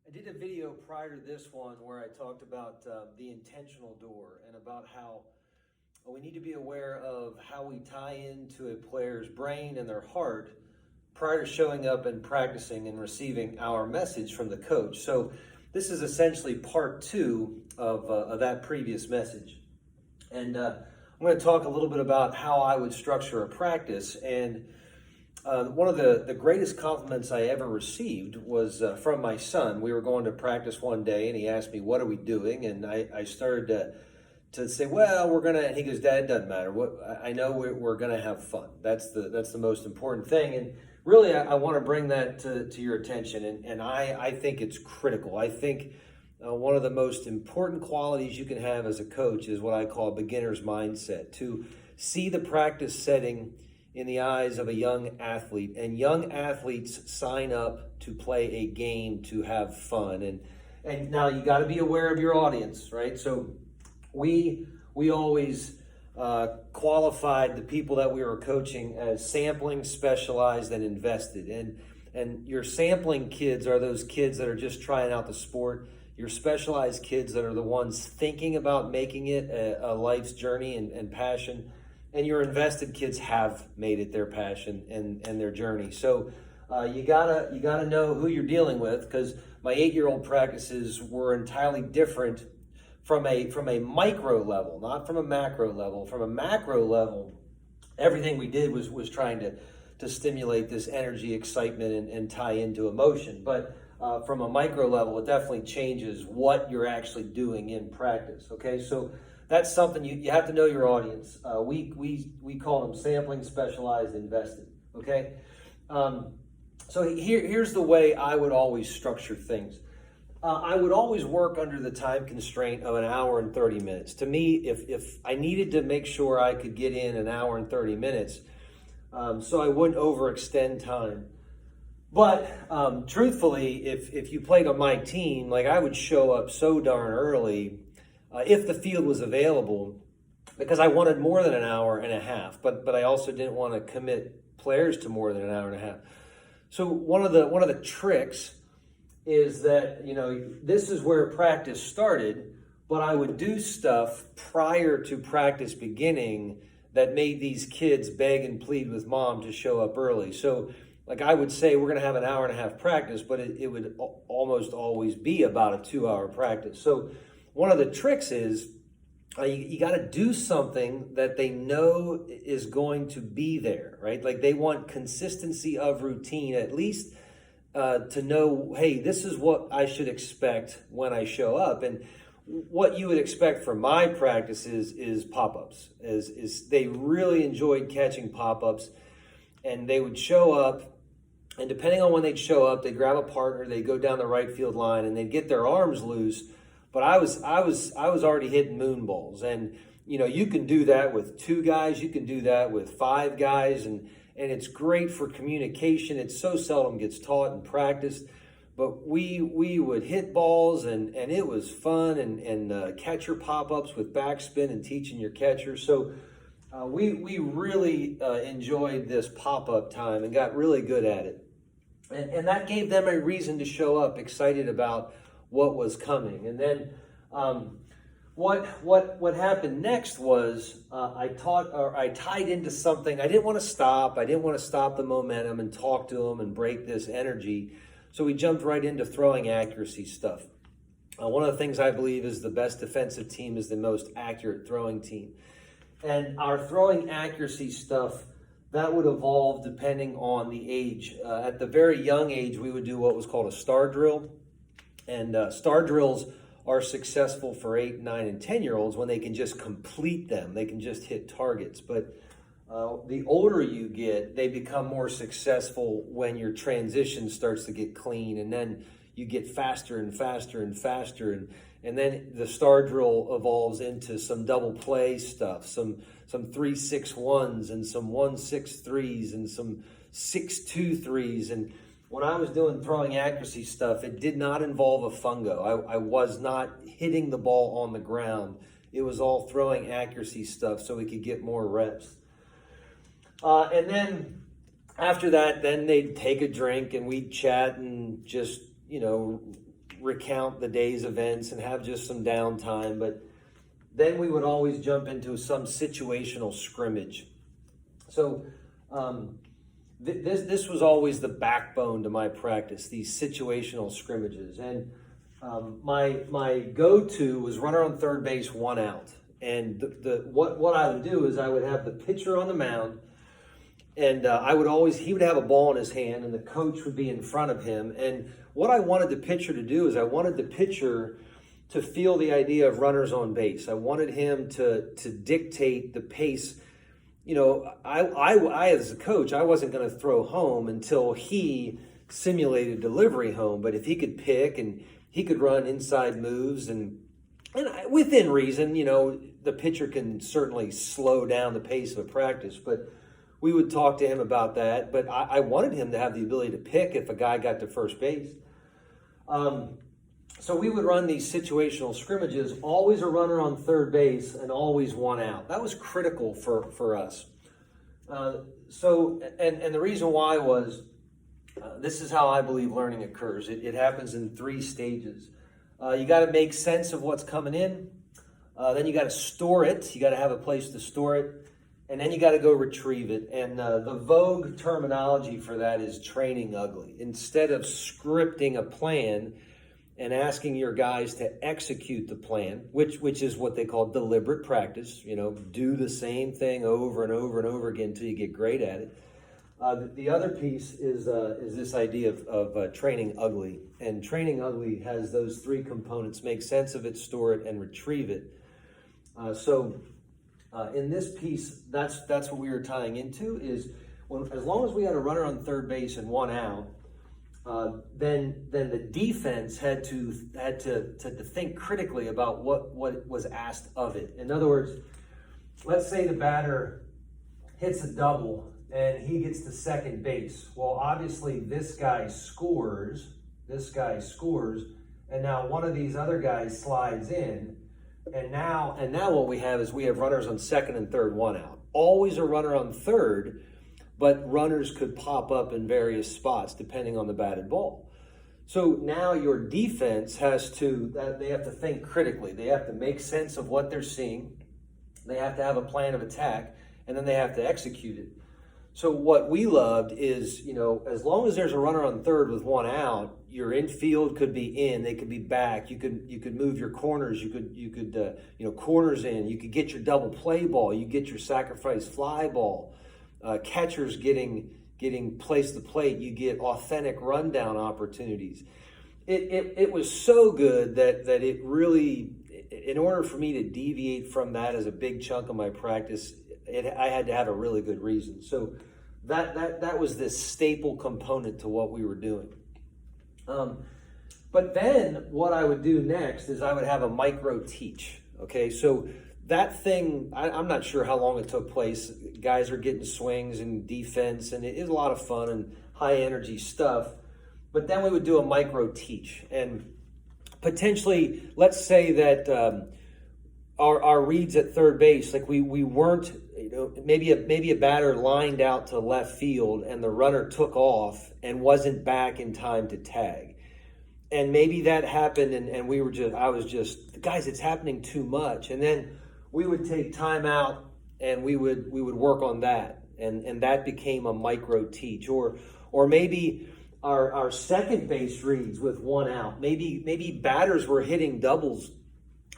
I did a video prior to this one where I talked about the intentional door and about how we need to be aware of how we tie into a player's brain and their heart prior to showing up and practicing and receiving our message from the coach. So this is essentially part two of that previous message. And I'm going to talk a little bit about how I would structure a practice. And one of the greatest compliments I ever received was from my son. We were going to practice one day, and he asked me, "What are we doing?" And I started to say, "Well, we're gonna." And he goes, "Dad, it doesn't matter. I know we're gonna have fun. That's the most important thing." And really, I want to bring that to your attention. And I think it's critical. I think one of the most important qualities you can have as a coach is what I call a beginner's mindset, to see the practice setting in the eyes of a young athlete. And young athletes sign up to play a game to have fun. And now you got to be aware of your audience, right? So we always qualified the people that we were coaching as sampling, specialized, and invested. And your sampling kids are those kids that are just trying out the sport. Your specialized kids that are the ones thinking about making it a life's journey and passion. And your invested kids have made it their passion and their journey. So you gotta know who you're dealing with, because my 8-year-old practices were entirely different from a micro level, not from a macro level. From a macro level, everything we did was trying to stimulate this energy, excitement, and tie into emotion. But from a micro level, it definitely changes what you're actually doing in practice. Okay, so that's something you have to know your audience. We call them sampling, specialized, invested. Okay, so here's the way I would always structure things. I would always work under the time constraint of an hour and 30 minutes. To me, if I needed to make sure I could get in an hour and 30 minutes, so I wouldn't overextend time. But truthfully, if you played on my team, like, I would show up so darn early if the field was available, because I wanted more than an hour and a half, but I also didn't want to commit players to more than an hour and a half. So one of the tricks is that, this is where practice started, but I would do stuff prior to practice beginning that made these kids beg and plead with mom to show up early. So, like, I would say we're going to have an hour and a half practice, but it would almost always be about a 2-hour practice. So one of the tricks is you got to do something that they know is going to be there, right? Like, they want consistency of routine, at least to know, hey, this is what I should expect when I show up. And what you would expect from my practices is pop-ups. Is they really enjoyed catching pop-ups, and they would show up. And depending on when they'd show up, they'd grab a partner, they'd go down the right field line, and they'd get their arms loose. But I was already hitting moon balls. And you can do that with 2 guys, you can do that with 5 guys, and it's great for communication. It so seldom gets taught and practiced. But we would hit balls, and it was fun, and catcher pop-ups with backspin and teaching your catcher. So we really enjoyed this pop-up time and got really good at it. And that gave them a reason to show up, excited about what was coming. And then what happened next was I tied into something. I didn't want to stop. I didn't want to stop the momentum and talk to them and break this energy. So we jumped right into throwing accuracy stuff. One of the things I believe is the best defensive team is the most accurate throwing team. And our throwing accuracy stuff, that would evolve depending on the age. At the very young age, we would do what was called a star drill. And star drills are successful for 8, 9, and 10-year-olds when they can just complete them. They can just hit targets. But the older you get, they become more successful when your transition starts to get clean. And then you get faster and faster and faster. And then the star drill evolves into some double play stuff, some 3-6-1s and some 1-6-3s and some 6-2-3s. And when I was doing throwing accuracy stuff, it did not involve a fungo. I was not hitting the ball on the ground. It was all throwing accuracy stuff so we could get more reps. And then after that, then they'd take a drink and we'd chat and just, recount the day's events and have just some downtime, but then we would always jump into some situational scrimmage. So this was always the backbone to my practice, these situational scrimmages. And my go-to was runner on third base, 1 out. And what I would do is I would have the pitcher on the mound, and he would have a ball in his hand, and the coach would be in front of him. And what I wanted the pitcher to do is I wanted the pitcher to feel the idea of runners on base. I wanted him to dictate the pace. You know, I as a coach, I wasn't going to throw home until he simulated delivery home. But if he could pick and he could run inside moves and within reason, you know, the pitcher can certainly slow down the pace of a practice. But we would talk to him about that. But I wanted him to have the ability to pick if a guy got to first base. So we would run these situational scrimmages, always a runner on third base and always 1 out. That was critical for us. And the reason why was, this is how I believe learning occurs. It happens in 3 stages. You got to make sense of what's coming in. Then you got to store it. You got to have a place to store it. And then you got to go retrieve it. And the vogue terminology for that is training ugly. Instead of scripting a plan and asking your guys to execute the plan, which is what they call deliberate practice, you know, do the same thing over and over and over again until you get great at it. The other piece is this idea of training ugly. And training ugly has those 3 components: make sense of it, store it, and retrieve it. In this piece, that's what we were tying into, is as long as we had a runner on third base and 1 out, then the defense had to think critically about what was asked of it. In other words, let's say the batter hits a double and he gets to second base. Well, obviously this guy scores, and now one of these other guys slides in, and now what we have is we have runners on second and third, 1 out. Always a runner on third, but runners could pop up in various spots depending on the batted ball. So now your defense they have to think critically. They have to make sense of what they're seeing. They have to have a plan of attack, and then they have to execute it. So what we loved is, you know, as long as there's a runner on third with 1 out, your infield could be in, they could be back. You could move your corners. You could corners in. You could get your double play ball. You get your sacrifice fly ball. Catchers getting placed to plate. You get authentic rundown opportunities. It was so good that it really, in order for me to deviate from that as a big chunk of my practice, I had to have a really good reason. So that was this staple component to what we were doing. But then what I would do next is I would have a micro teach. Okay, so that thing, I'm not sure how long it took place. Guys are getting swings and defense, and it is a lot of fun and high energy stuff. But then we would do a micro teach, and potentially, let's say that our reads at third base, like we weren't, you know, maybe a batter lined out to left field and the runner took off and wasn't back in time to tag. And maybe that happened, and I was just, guys, it's happening too much. And then we would take time out and we would work on that. And that became a micro teach. Or maybe our second base reads with 1 out. Maybe batters were hitting doubles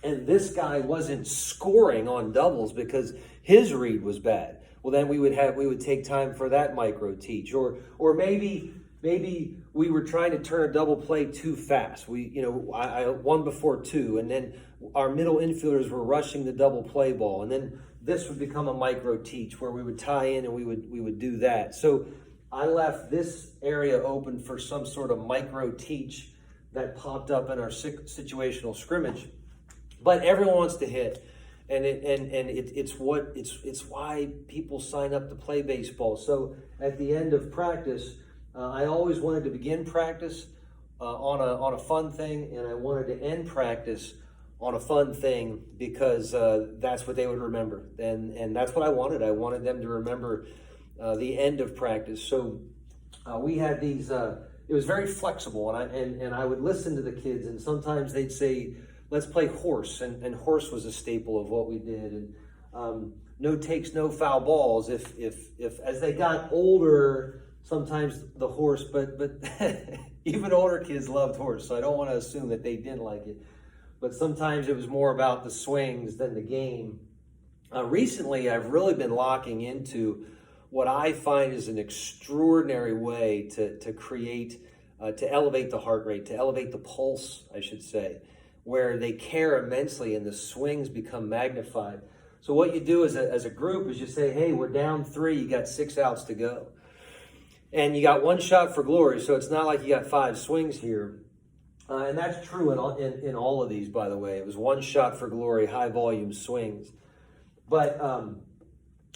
and this guy wasn't scoring on doubles because his read was bad. Well, then we would take time for that micro teach. Or maybe we were trying to turn a double play too fast. I 1 before 2, and then our middle infielders were rushing the double play ball, and then this would become a micro teach where we would tie in and we would do that. So I left this area open for some sort of micro teach that popped up in our situational scrimmage. But everyone wants to hit, and it's why people sign up to play baseball. So at the end of practice, I always wanted to begin practice on a fun thing, and I wanted to end practice on a fun thing because that's what they would remember, and that's what I wanted. I wanted them to remember the end of practice. So we had these it was very flexible, and I would listen to the kids, and sometimes they'd say, let's play horse, and horse was a staple of what we did, and no takes, no foul balls. If as they got older, sometimes the horse, but even older kids loved horse, so I don't want to assume that they didn't like it. But sometimes it was more about the swings than the game. Recently, I've really been locking into what I find is an extraordinary way to create, to elevate the heart rate, to elevate the pulse, I should say, where they care immensely and the swings become magnified. So what you do as a group is you say, hey, we're down 3, you got 6 outs to go. And you got 1 shot for glory, so it's not like you got 5 swings here. And that's true in all of these, by the way. It was 1 shot for glory, high volume swings. But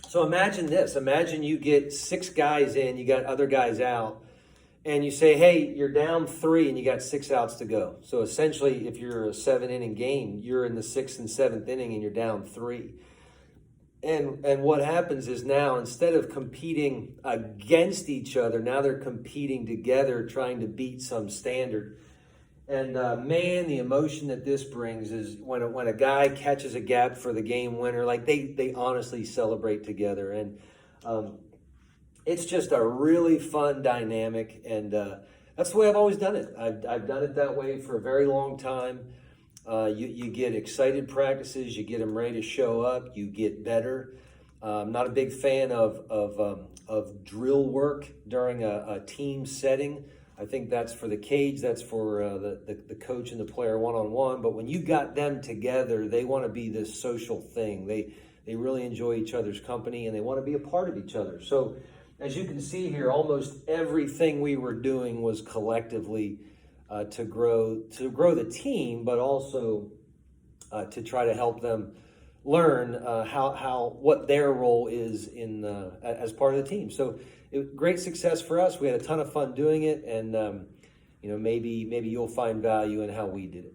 so imagine this. Imagine you get 6 guys in, you got other guys out, and you say, hey, you're down 3 and you got 6 outs to go. So essentially, if you're a 7-inning game, you're in the 6th and 7th inning and you're down 3. And what happens is now, instead of competing against each other, now they're competing together, trying to beat some standard. And man, the emotion that this brings is when a guy catches a gap for the game winner, like they honestly celebrate together. And it's just a really fun dynamic. And that's the way I've always done it. I've done it that way for a very long time. You get excited practices, you get them ready to show up, you get better. I'm not a big fan of drill work during a team setting. I think that's for the cage, that's for the coach and the player one-on-one. But when you got them together, they want to be this social thing. They really enjoy each other's company and they want to be a part of each other. So as you can see here, almost everything we were doing was collectively to grow the team, but also to try to help them learn what their role is in as part of the team. So great success for us. We had a ton of fun doing it, and maybe you'll find value in how we did it.